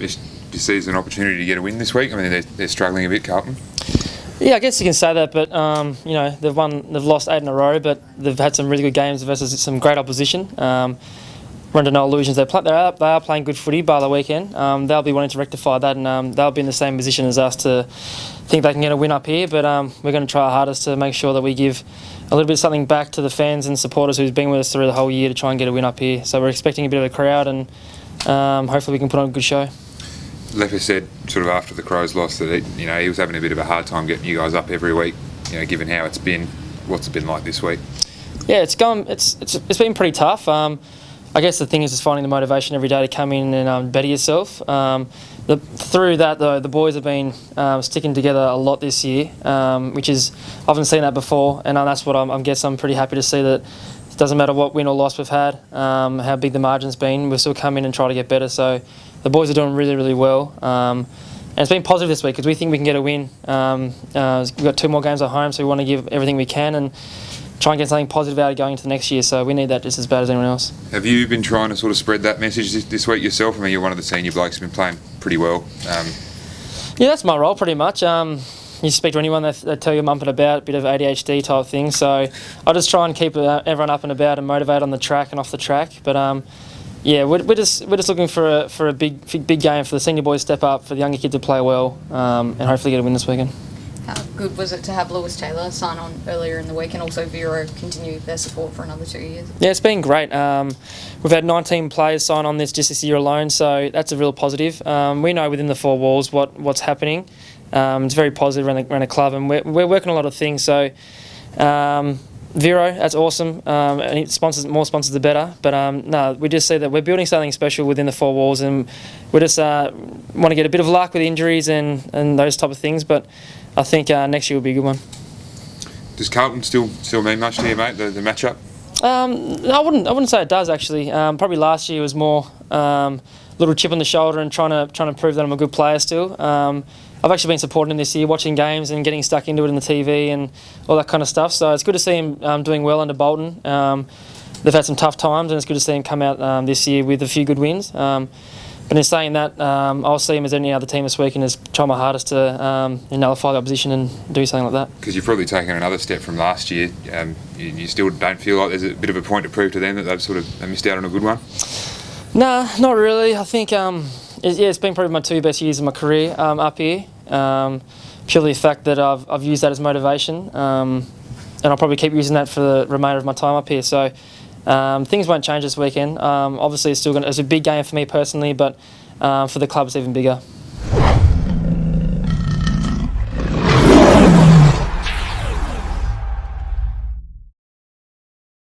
do you see as an opportunity to get a win this week? I mean, they're struggling a bit, Carlton. Yeah, I guess you can say that, but they've lost 8 in a row, but they've had some really good games versus some great opposition. We're under no illusions. They are playing good footy by the weekend. They'll be wanting to rectify that, and they'll be in the same position as us to think they can get a win up here. But we're going to try our hardest to make sure that we give a little bit of something back to the fans and supporters who's been with us through the whole year to try and get a win up here. So we're expecting a bit of a crowd, and hopefully we can put on a good show. Lefer said sort of after the Crows lost that he was having a bit of a hard time getting you guys up every week. Given how it's been, what's it been like this week? Yeah, it's been pretty tough. I guess the thing is just finding the motivation every day to come in and better yourself. Through that, though, the boys have been sticking together a lot this year, which is I haven't seen that before, and that's what I'm pretty happy to see that. It doesn't matter what win or loss we've had, how big the margin's been, we'll still come in and try to get better. So the boys are doing really, really well. And it's been positive this week because we think we can get a win. We've got 2 more games at home, so we want to give everything we can and try and get something positive out of going into the next year. So we need that just as bad as anyone else. Have you been trying to sort of spread that message this week yourself? I mean, you're one of the senior blokes who's been playing pretty well. Yeah, that's my role pretty much. You speak to anyone, they tell you I'm up and about, a bit of ADHD type thing. So I just try and keep everyone up and about and motivate on the track and off the track. But yeah, we're just looking for a big game for the senior boys to step up, for the younger kids to play well, and hopefully get a win this weekend. How good was it to have Lewis Taylor sign on earlier in the week, and also Vero continue their support for another 2 years? Yeah, it's been great. We've had 19 players sign on just this year alone, so that's a real positive. We know within the 4 walls what's happening. It's very positive around the club, and we're working a lot of things. So Vero, that's awesome. And more sponsors the better. But no, we just see that we're building something special within the 4 walls, and we just want to get a bit of luck with injuries and those type of things. But I think next year will be a good one. Does Carlton still mean much to you, mate? The matchup? I wouldn't say it does actually. Probably last year was more little chip on the shoulder and trying to prove that I'm a good player still. I've actually been supporting him this year, watching games and getting stuck into it in the TV and all that kind of stuff. So it's good to see him doing well under Bolton. They've had some tough times, and it's good to see him come out this year with a few good wins. But in saying that, I'll see him as any other team this week and just try my hardest to nullify the opposition and do something like that. Because you've probably taken another step from last year. You still don't feel like there's a bit of a point to prove to them that they've missed out on a good one? Nah, not really. I think it's been probably my 2 best years of my career up here. Purely the fact that I've used that as motivation, and I'll probably keep using that for the remainder of my time up here. So things won't change this weekend. Obviously, it's a big game for me personally, but for the club, it's even bigger.